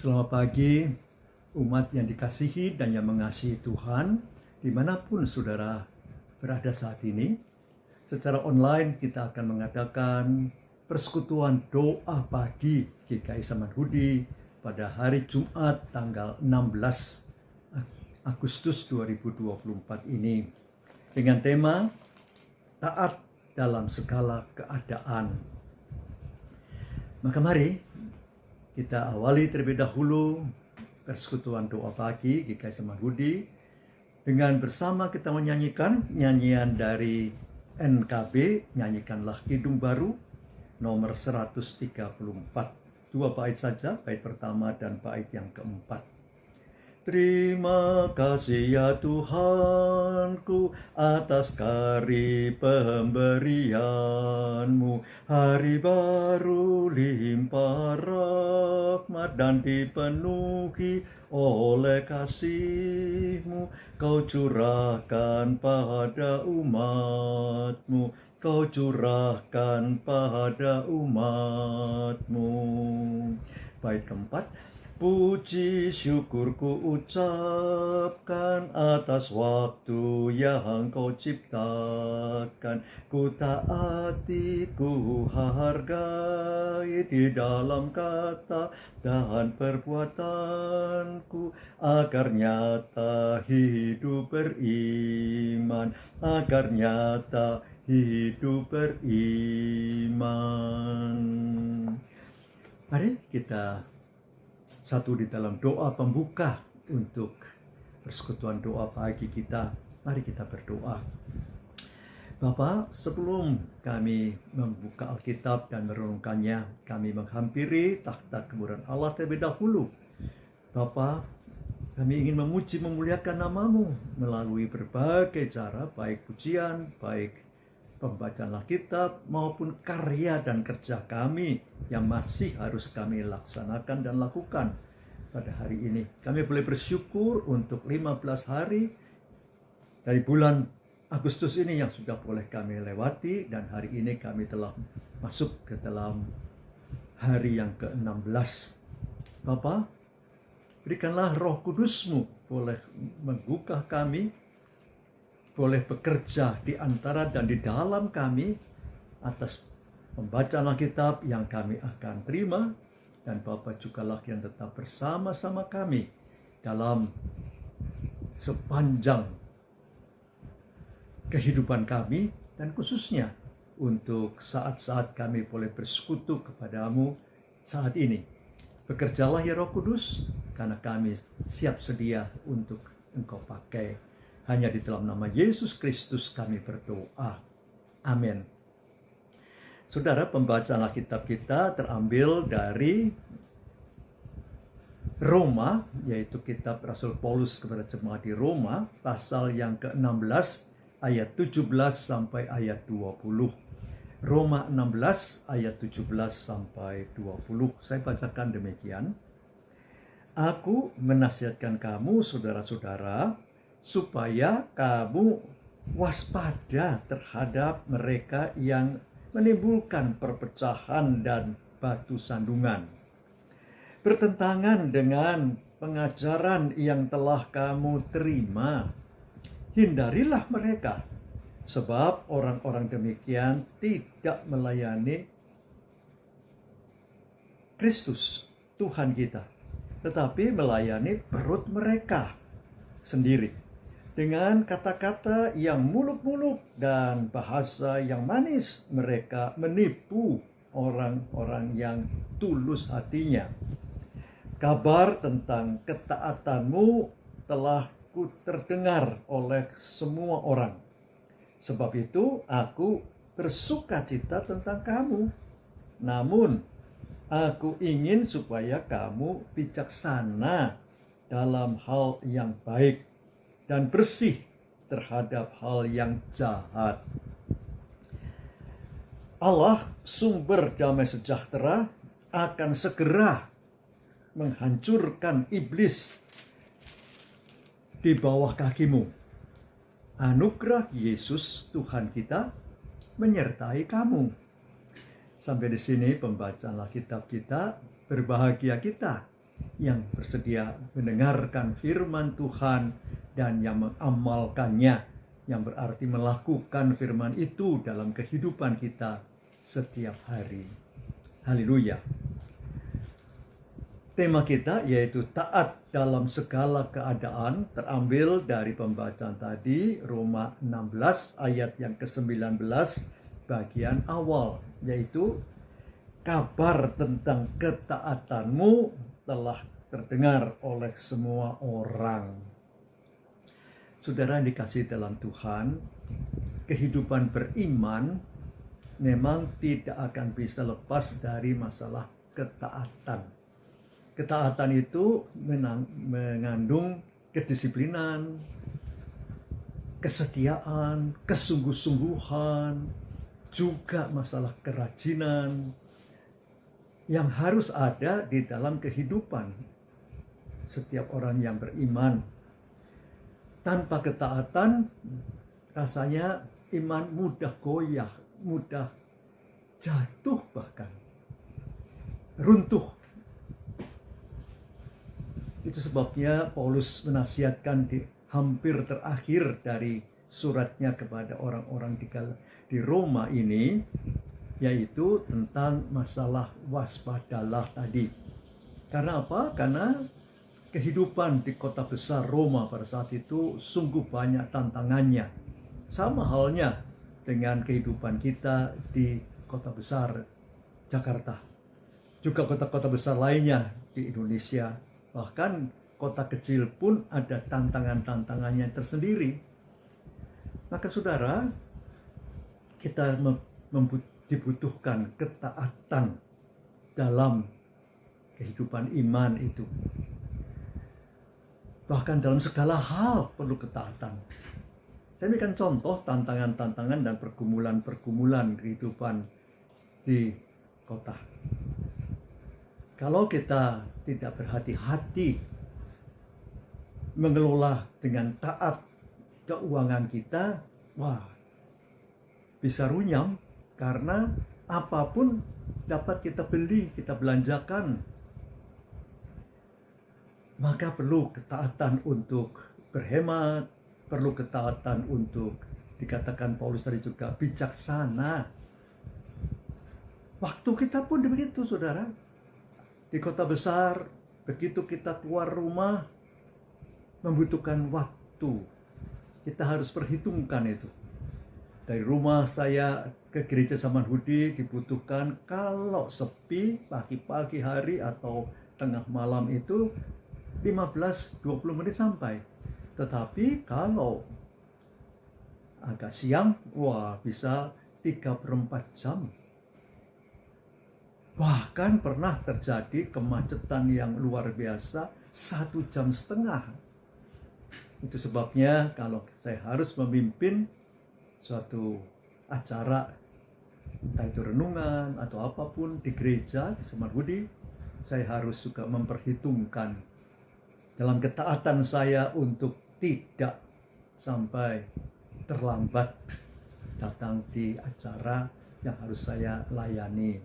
Selamat pagi, umat yang dikasihi dan yang mengasihi Tuhan, dimanapun saudara berada saat ini. Secara online kita akan mengadakan persekutuan doa pagi GKI Samanhudi pada hari Jumat tanggal 16 Agustus 2024 ini dengan tema taat dalam segala keadaan. Maka mari kita awali terlebih dahulu persekutuan doa pagi GKI Samanhudi dengan bersama kita menyanyikan nyanyian dari NKB, Nyanyikanlah Kidung Baru nomor 134. Dua bait saja, bait pertama dan bait yang keempat. Terima kasih ya Tuhanku atas karya pemberian-Mu. Hari baru limpah rahmat dan dipenuhi oleh kasih-Mu. Kau curahkan pada umat-Mu. Kau curahkan pada umat-Mu. Bait keempat. Puji syukur ku ucapkan atas waktu yang Kau ciptakan. Ku taati, ku hargai di dalam kata dan perbuatanku, agar nyata hidup beriman, agar nyata hidup beriman. Mari kita satu di dalam doa pembuka untuk persekutuan doa pagi kita. Mari kita berdoa. Bapa, sebelum kami membuka Alkitab dan merenungkannya, kami menghampiri takhta kemuliaan Allah terlebih dahulu. Bapa, kami ingin memuji memuliakan nama-Mu melalui berbagai cara, baik pujian, baik pembacaan Alkitab maupun karya dan kerja kami yang masih harus kami laksanakan dan lakukan pada hari ini. Kami boleh bersyukur untuk 15 hari dari bulan Agustus ini yang sudah boleh kami lewati, dan hari ini kami telah masuk ke dalam hari yang ke-16. Bapa, berikanlah Roh Kudus-Mu boleh menggugah kami, boleh bekerja di antara dan di dalam kami atas pembacaan Alkitab yang kami akan terima, dan Bapa jugalah yang tetap bersama-sama kami dalam sepanjang kehidupan kami, dan khususnya untuk saat-saat kami boleh bersekutu kepadamu saat ini. Bekerjalah ya Roh Kudus, karena kami siap sedia untuk Engkau pakai. Hanya di dalam nama Yesus Kristus kami berdoa. Amin. Saudara, pembacaan Alkitab kita terambil dari Roma, yaitu kitab Rasul Paulus kepada jemaat di Roma, pasal yang ke-16 ayat 17 sampai ayat 20. Roma 16 ayat 17 sampai 20. Saya bacakan demikian. Aku menasihatkan kamu saudara-saudara, supaya kamu waspada terhadap mereka yang menimbulkan perpecahan dan batu sandungan, bertentangan dengan pengajaran yang telah kamu terima. Hindarilah mereka, sebab orang-orang demikian tidak melayani Kristus Tuhan kita, tetapi melayani perut mereka sendiri. Dengan kata-kata yang muluk-muluk dan bahasa yang manis, mereka menipu orang-orang yang tulus hatinya. Kabar tentang ketaatanmu telah terdengar oleh semua orang. Sebab itu aku bersukacita tentang kamu. Namun aku ingin supaya kamu bijaksana dalam hal yang baik dan bersih terhadap hal yang jahat. Allah, sumber damai sejahtera, akan segera menghancurkan iblis di bawah kakimu. Anugerah Yesus Tuhan kita menyertai kamu. Sampai di sini pembacaan Alkitab kita. Berbahagia kita yang bersedia mendengarkan firman Tuhan dan yang mengamalkannya, yang berarti melakukan firman itu dalam kehidupan kita setiap hari. Haleluya. Tema kita yaitu taat dalam segala keadaan, terambil dari pembacaan tadi Roma 16 ayat yang ke-19 bagian awal, yaitu kabar tentang ketaatanmu telah terdengar oleh semua orang. Saudara yang dikasihi dalam Tuhan, kehidupan beriman memang tidak akan bisa lepas dari masalah ketaatan. Ketaatan itu mengandung kedisiplinan, kesetiaan, kesungguh-sungguhan, juga masalah kerajinan yang harus ada di dalam kehidupan setiap orang yang beriman. Tanpa ketaatan, rasanya iman mudah goyah, mudah jatuh, bahkan runtuh. Itu sebabnya Paulus menasihatkan di hampir terakhir dari suratnya kepada orang-orang di Roma ini, yaitu tentang masalah waspadalah tadi. Karena apa? Karena kehidupan di kota besar Roma pada saat itu sungguh banyak tantangannya. Sama halnya dengan kehidupan kita di kota besar Jakarta. Juga kota-kota besar lainnya di Indonesia. Bahkan kota kecil pun ada tantangan-tantangannya tersendiri. Maka saudara, kita dibutuhkan ketaatan dalam kehidupan iman itu. Bahkan dalam segala hal perlu ketaatan. Saya berikan contoh tantangan-tantangan dan pergumulan-pergumulan kehidupan di kota. Kalau kita tidak berhati-hati mengelola dengan taat keuangan kita, wah, bisa runyam karena apapun dapat kita beli, kita belanjakan. Maka perlu ketaatan untuk berhemat, perlu ketaatan untuk, dikatakan Paulus tadi juga, bijaksana. Waktu kita pun begitu, saudara. Di kota besar, begitu kita keluar rumah, membutuhkan waktu. Kita harus perhitungkan itu. Dari rumah saya ke gereja Samanhudi dibutuhkan, kalau sepi pagi-pagi hari atau tengah malam itu 15-20 menit sampai. Tetapi kalau agak siang, wah, bisa 3/4 jam. Bahkan pernah terjadi kemacetan yang luar biasa 1,5 jam. Itu sebabnya kalau saya harus memimpin suatu acara, entah itu renungan atau apapun di gereja di Samanhudi, saya harus juga memperhitungkan dalam ketaatan saya untuk tidak sampai terlambat datang di acara yang harus saya layani.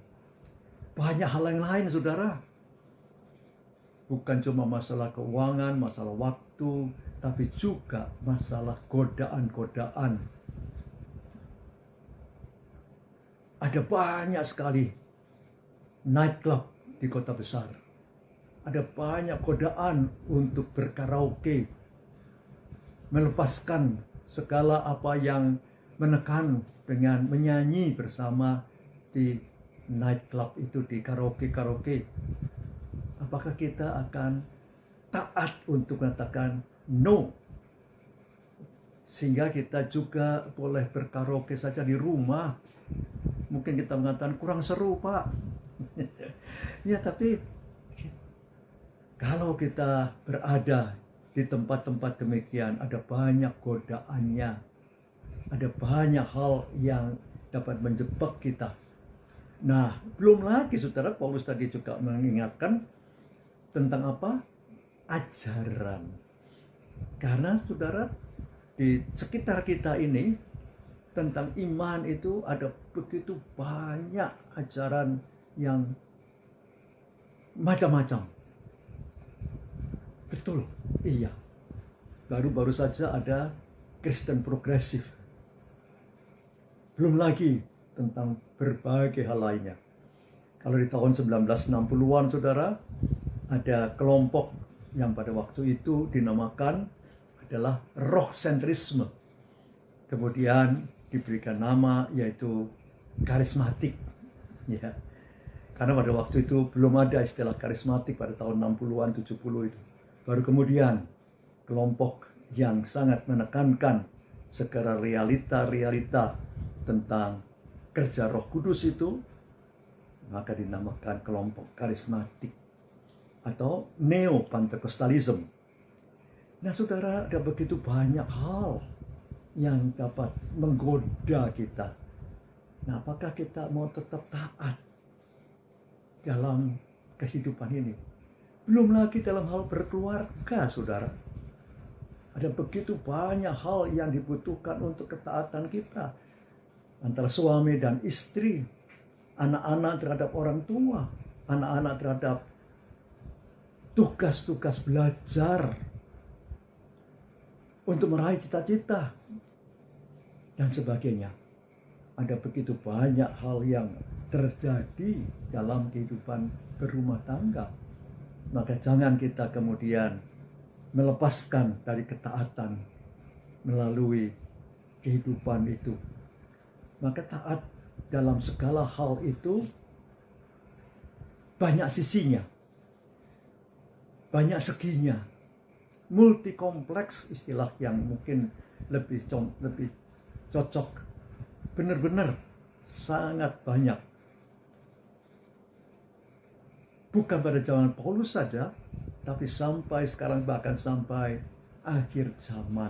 Banyak hal yang lain, saudara. Bukan cuma masalah keuangan, masalah waktu, tapi juga masalah godaan-godaan. Ada banyak sekali nightclub di kota besar. Ada banyak godaan untuk berkaraoke, melepaskan segala apa yang menekan dengan menyanyi bersama di nightclub itu, di karaoke. Apakah kita akan taat untuk mengatakan no? Sehingga kita juga boleh berkaraoke saja di rumah. Mungkin kita mengatakan kurang seru, Pak. Ya, tapi kalau kita berada di tempat-tempat demikian, ada banyak godaannya. Ada banyak hal yang dapat menjebak kita. Nah, belum lagi, saudara, Paulus tadi juga mengingatkan tentang apa? Ajaran. Karena, saudara, di sekitar kita ini tentang iman itu ada begitu banyak ajaran yang macam-macam. Betul, iya. Baru-baru saja ada Kristen progresif. Belum lagi tentang berbagai hal lainnya. Kalau di tahun 1960-an, saudara, ada kelompok yang pada waktu itu dinamakan adalah rohsentrisme. Kemudian diberikan nama yaitu karismatik. Ya. Karena pada waktu itu belum ada istilah karismatik pada tahun 60-an, 70 itu. Baru kemudian kelompok yang sangat menekankan segala realita-realita tentang kerja Roh Kudus itu, maka dinamakan kelompok karismatik atau neo-Pentekostalisme. Nah, saudara, ada begitu banyak hal yang dapat menggoda kita. Nah, apakah kita mau tetap taat dalam kehidupan ini? Belum lagi dalam hal berkeluarga, saudara. Ada begitu banyak hal yang dibutuhkan untuk ketaatan kita. Antara suami dan istri, anak-anak terhadap orang tua, anak-anak terhadap tugas-tugas belajar untuk meraih cita-cita, dan sebagainya. Ada begitu banyak hal yang terjadi dalam kehidupan berumah tangga. Maka jangan kita kemudian melepaskan dari ketaatan melalui kehidupan itu. Maka taat dalam segala hal itu banyak sisinya, banyak seginya, multi kompleks, istilah yang mungkin lebih cocok. Benar-benar sangat banyak. Bukan pada zaman Paulus saja, tapi sampai sekarang, bahkan sampai akhir zaman.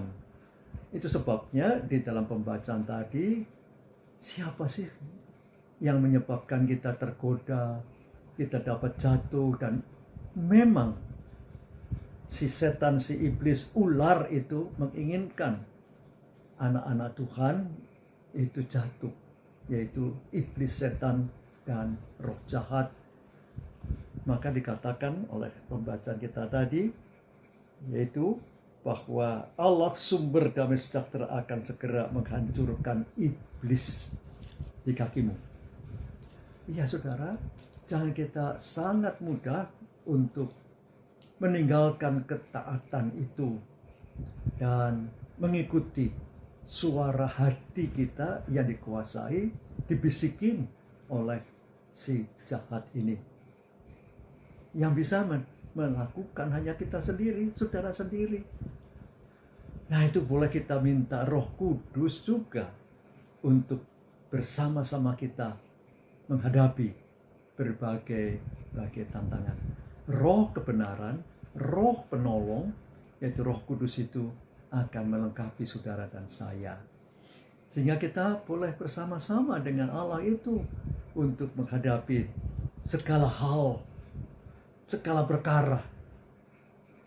Itu sebabnya di dalam pembacaan tadi, siapa sih yang menyebabkan kita tergoda, kita dapat jatuh, dan memang si setan, si iblis, ular itu menginginkan anak-anak Tuhan itu jatuh, yaitu iblis, setan, dan roh jahat. Maka dikatakan oleh pembacaan kita tadi, yaitu bahwa Allah sumber damai sejahtera akan segera menghancurkan iblis di kakimu. Iya, saudara, jangan kita sangat mudah untuk meninggalkan ketaatan itu dan mengikuti suara hati kita yang dikuasai, dibisikin oleh si jahat ini. Yang bisa melakukan hanya kita sendiri, saudara sendiri. Nah, itu boleh kita minta Roh Kudus juga untuk bersama-sama kita menghadapi berbagai tantangan. Roh kebenaran, roh penolong, yaitu Roh Kudus itu akan melengkapi saudara dan saya. Sehingga kita boleh bersama-sama dengan Allah itu untuk menghadapi segala hal, segala perkara,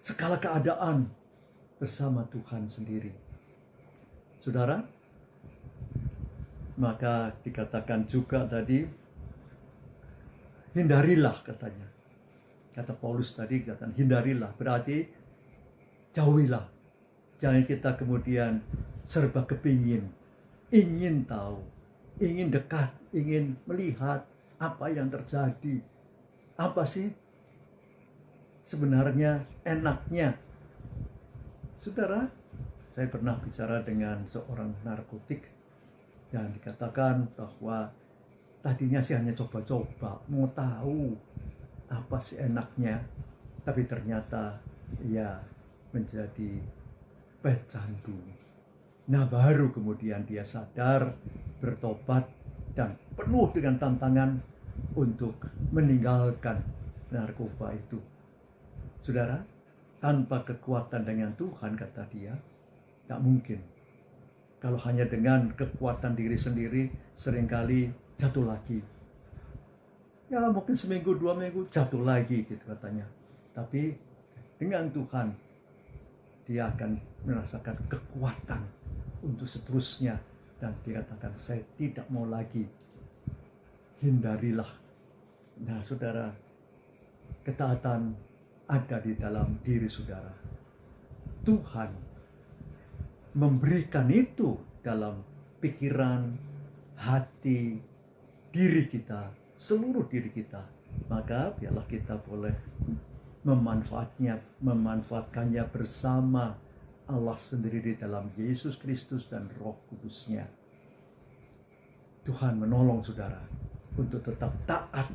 segala keadaan bersama Tuhan sendiri. Saudara, maka dikatakan juga tadi, hindarilah katanya. Kata Paulus tadi, katakan hindarilah, berarti jauhilah. Jangan kita kemudian serba kepingin, ingin tahu, ingin dekat, ingin melihat apa yang terjadi. Apa sih sebenarnya enaknya? Saudara, saya pernah bicara dengan seorang narkotik dan dikatakan bahwa tadinya sih hanya coba-coba, mau tahu apa sih enaknya, tapi ternyata ia menjadi pecandu. Nah, baru kemudian dia sadar, bertobat, dan penuh dengan tantangan untuk meninggalkan narkoba itu. Saudara, tanpa kekuatan dengan Tuhan, kata dia, tak mungkin. Kalau hanya dengan kekuatan diri sendiri, seringkali jatuh lagi. Ya mungkin seminggu, 2 minggu, jatuh lagi gitu katanya. Tapi dengan Tuhan, dia akan merasakan kekuatan untuk seterusnya. Dan dikatakan, saya tidak mau lagi. Hindarilah. Nah, saudara, ketaatan ada di dalam diri saudara. Tuhan memberikan itu dalam pikiran, hati, diri kita, seluruh diri kita. Maka biarlah kita boleh memanfaatkannya bersama Allah sendiri di dalam Yesus Kristus dan Roh Kudus-Nya. Tuhan menolong saudara untuk tetap taat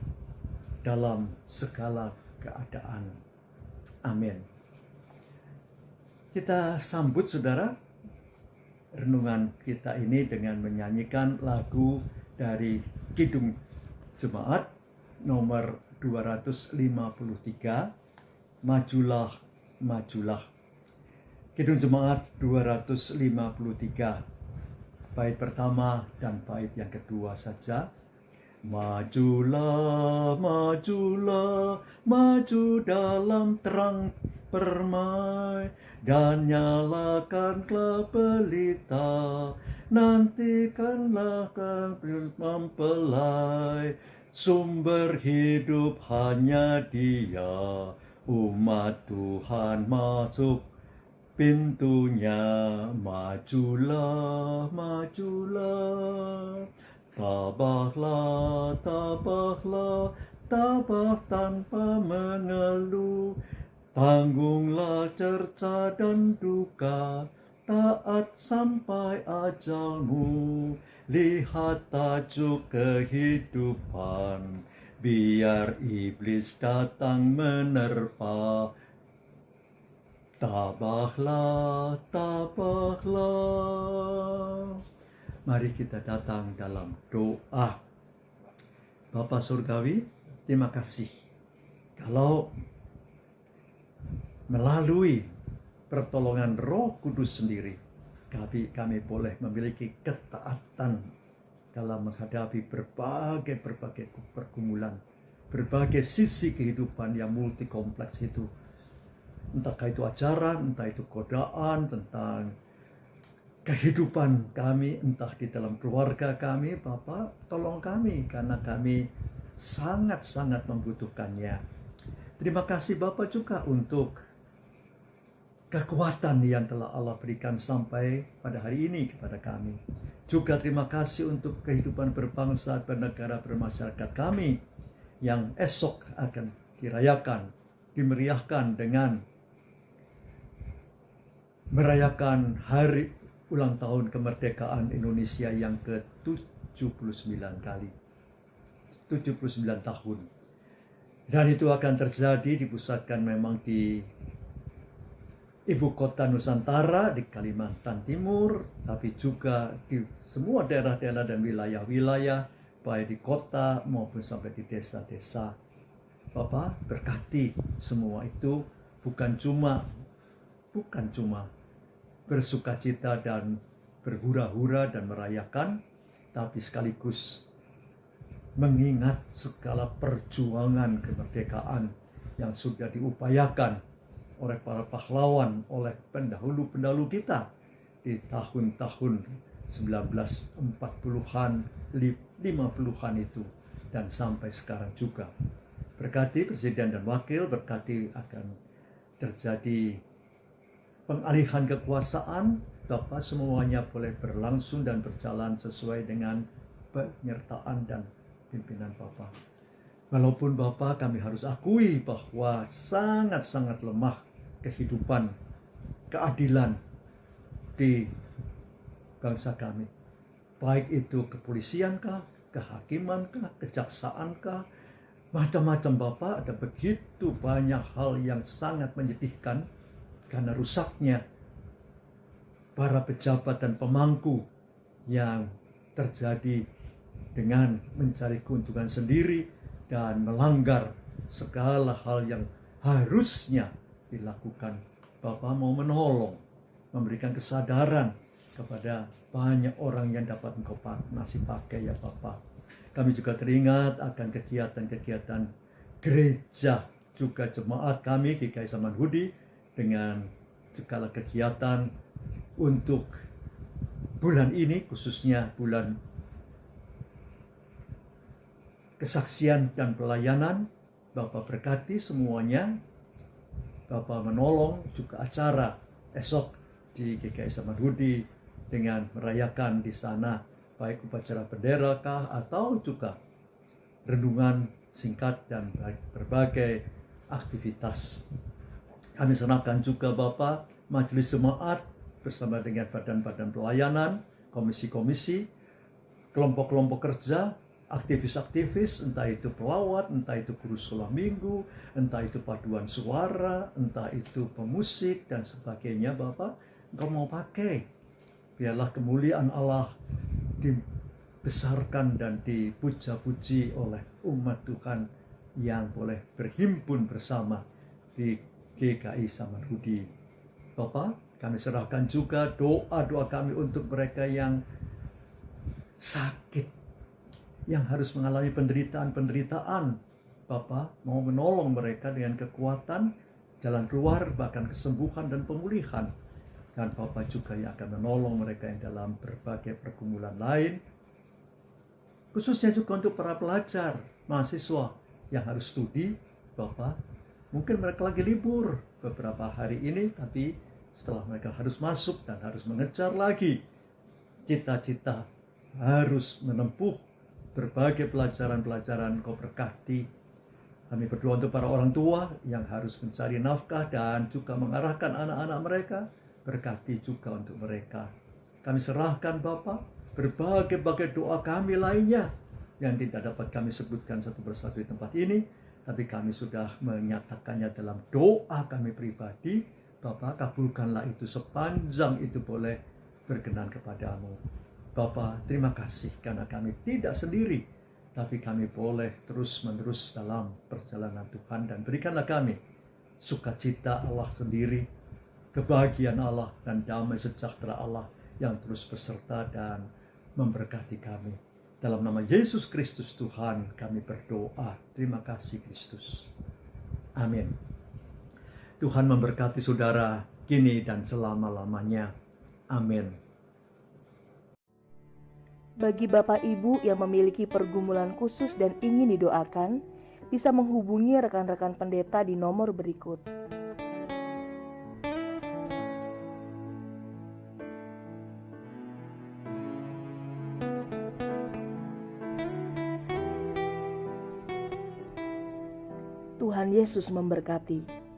dalam segala keadaan. Amin. Kita sambut saudara renungan kita ini dengan menyanyikan lagu dari Kidung Jemaat nomor 253, Majulah, Majulah. Kidung Jemaat 253, bait pertama dan bait yang kedua saja. Majulah, majulah, maju dalam terang permai, dan nyalakanlah pelita, nantikanlah mempelai. Sumber hidup hanya Dia, umat Tuhan masuk pintunya. Majulah, majulah, tabahlah, tabahlah, tabah tanpa mengeluh. Tanggunglah cerca dan duka, taat sampai ajalmu. Lihat tajuk kehidupan, biar iblis datang menerpa. Tabahlah, tabahlah. Mari kita datang dalam doa. Bapa Surgawi, terima kasih kalau melalui pertolongan Roh Kudus sendiri, kami boleh memiliki ketaatan dalam menghadapi berbagai pergumulan, berbagai sisi kehidupan yang multi kompleks itu. Entah itu ajaran, entah itu godaan, tentang kehidupan kami, entah di dalam keluarga kami. Bapa, tolong kami karena kami sangat-sangat membutuhkannya. Terima kasih Bapa juga untuk kekuatan yang telah Allah berikan sampai pada hari ini kepada kami. Juga terima kasih untuk kehidupan berbangsa, bernegara, bermasyarakat kami yang esok akan dirayakan, dimeriahkan dengan merayakan hari ulang tahun kemerdekaan Indonesia yang ke-79 kali. 79 tahun. Dan itu akan terjadi, dipusatkan memang di Ibu kota Nusantara, di Kalimantan Timur, tapi juga di semua daerah-daerah dan wilayah-wilayah, baik di kota maupun sampai di desa-desa. Bapak berkati semua itu, bukan cuma bersukacita dan berhura-hura dan merayakan, tapi sekaligus mengingat segala perjuangan kemerdekaan yang sudah diupayakan oleh para pahlawan, oleh pendahulu-pendahulu kita di tahun-tahun 1940-an, 50-an itu, dan sampai sekarang juga. Berkati Presiden dan Wakil, berkati akan terjadi pengalihan kekuasaan. Bapak, semuanya boleh berlangsung dan berjalan sesuai dengan penyertaan dan pimpinan Bapak. Walaupun Bapak, kami harus akui bahwa sangat-sangat lemah kehidupan, keadilan di bangsa kami. Baik itu kepolisiankah, kehakimankah, kejaksaankah, macam-macam Bapak, ada begitu banyak hal yang sangat menyedihkan karena rusaknya para pejabat dan pemangku yang terjadi dengan mencari keuntungan sendiri dan melanggar segala hal yang harusnya dilakukan. Bapak mau menolong, memberikan kesadaran kepada banyak orang yang dapat engkau masih pakai ya Bapak. Kami juga teringat akan kegiatan-kegiatan gereja, juga jemaat kami GKI Samanhudi dengan segala kegiatan untuk bulan ini, khususnya bulan kesaksian dan pelayanan. Bapak berkati semuanya, Bapak menolong juga acara esok di GKI Samanhudi dengan merayakan di sana baik upacara bendera kah atau juga renungan singkat dan berbagai aktivitas. Kami serahkan juga Bapak majelis jemaat bersama dengan badan-badan pelayanan, komisi-komisi, kelompok-kelompok kerja, aktivis-aktivis, entah itu pelawat, entah itu guru sekolah minggu, entah itu paduan suara, entah itu pemusik dan sebagainya. Bapak, Engkau mau pakai, biarlah kemuliaan Allah dibesarkan dan dipuja-puji oleh umat Tuhan yang boleh berhimpun bersama di GKI Samanhudi. Bapak, kami serahkan juga doa-doa kami untuk mereka yang sakit, yang harus mengalami penderitaan. Bapak mau menolong mereka dengan kekuatan, jalan keluar, bahkan kesembuhan dan pemulihan. Dan Bapak juga yang akan menolong mereka yang dalam berbagai pergumulan lain, khususnya juga untuk para pelajar, mahasiswa yang harus studi. Bapak, mungkin mereka lagi libur beberapa hari ini, tapi setelah mereka harus masuk dan harus mengejar lagi cita-cita, harus menempuh berbagai pelajaran-pelajaran. Kau berkati. Kami berdoa untuk para orang tua yang harus mencari nafkah dan juga mengarahkan anak-anak mereka. Berkati juga untuk mereka. Kami serahkan Bapak berbagai doa kami lainnya yang tidak dapat kami sebutkan satu persatu di tempat ini, tapi kami sudah menyatakannya dalam doa kami pribadi. Bapak, kabulkanlah itu sepanjang itu boleh berkenan kepadamu. Bapak, terima kasih karena kami tidak sendiri, tapi kami boleh terus-menerus dalam perjalanan Tuhan, dan berikanlah kami sukacita Allah sendiri, kebahagiaan Allah dan damai sejahtera Allah yang terus berserta dan memberkati kami. Dalam nama Yesus Kristus Tuhan kami berdoa. Terima kasih Kristus. Amin. Tuhan memberkati saudara kini dan selama-lamanya. Amin. Bagi Bapak Ibu yang memiliki pergumulan khusus dan ingin didoakan, bisa menghubungi rekan-rekan pendeta di nomor berikut. Tuhan Yesus memberkati.